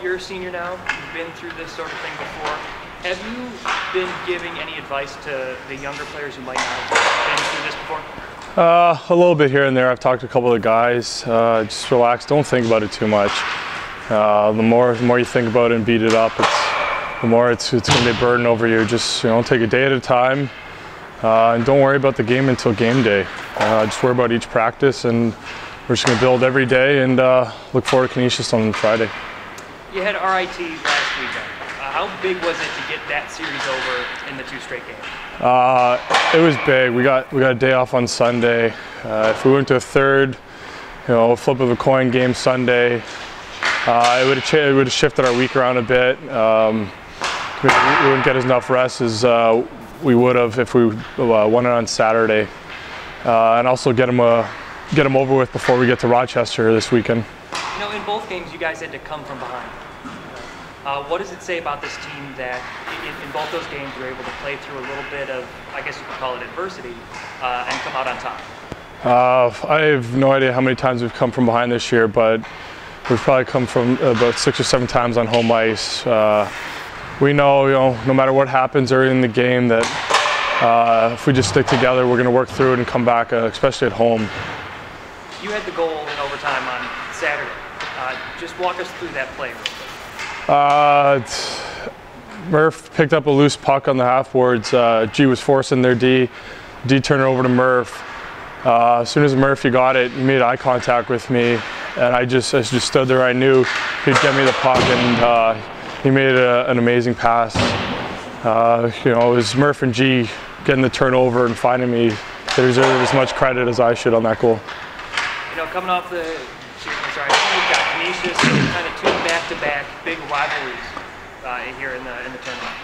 You're a senior now, you've been through this sort of thing before. Have you been giving any advice to the younger players who might not have been through this before? A little bit here and there. I've talked to a couple of guys. Just relax, don't think about it too much. The more you think about it and beat it up, the more it's going to be a burden over you. Just take a day at a time, and don't worry about the game until game day. Just worry about each practice, and we're just going to build every day and look forward to Canisius on Friday. You had RIT last weekend. How big was it to get that series over in the 2 straight games? It was big. We got a day off on Sunday. If we went to a third, flip of a coin game Sunday, it would have shifted our week around a bit. We wouldn't get enough rest as we would have if we won it on Saturday, and also get them over with before we get to Rochester this weekend. In both games, you guys had to come from behind. What does it say about this team that in both those games you were able to play through a little bit of, I guess you could call it adversity, and come out on top? I have no idea how many times we've come from behind this year, but we've probably come from about 6 or 7 times on home ice. We know, no matter what happens early in the game, that if we just stick together, we're going to work through it and come back, especially at home. You had the goal in overtime on Saturday. Just walk us through that play real quick. Murph picked up a loose puck on the half boards. G was forcing their D. D turned it over to Murph. As soon as Murphy got it, he made eye contact with me, and I just stood there. I knew he'd get me the puck, and he made an amazing pass. It was Murph and G getting the turnover and finding me. They deserve as much credit as I should on that goal. Coming off the you've got Canisius, kind of 2 back-to-back big rivalries here in the tournament.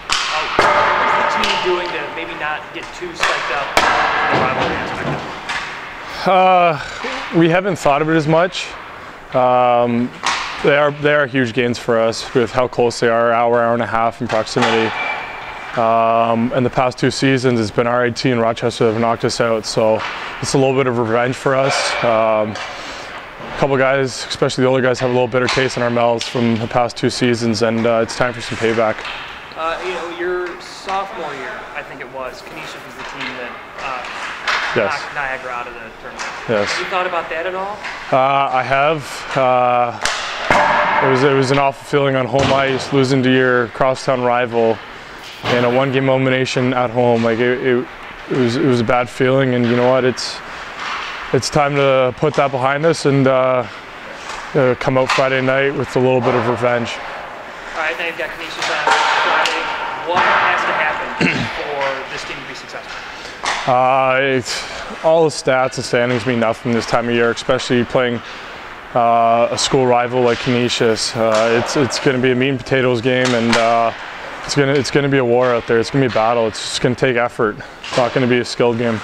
What's the team doing to maybe not get too psyched up in the rivalry aspect of it? We haven't thought of it as much. They are huge gains for us with how close they are, hour and a half in proximity. In the past 2 seasons, it's been RIT and Rochester that have knocked us out, so it's a little bit of revenge for us. A couple guys, especially the older guys, have a little bitter taste in our mouths from the past 2 seasons, and it's time for some payback. Your sophomore year, I think it was, Canisius was the team that knocked Niagara out of the tournament. Yes. Have you thought about that at all? I have. It was an awful feeling on home ice, losing to your crosstown rival in a 1-game elimination at home. It was a bad feeling, and you know what? It's time to put that behind us and come out Friday night with a little bit of revenge. All right, now you've got Canisius on Friday. What has to happen for this team to be successful? All the stats and standings mean nothing this time of year, especially playing a school rival like Canisius. It's going to be a meat and potatoes game, and it's going to be a war out there. It's going to be a battle. It's just going to take effort. It's not going to be a skill game.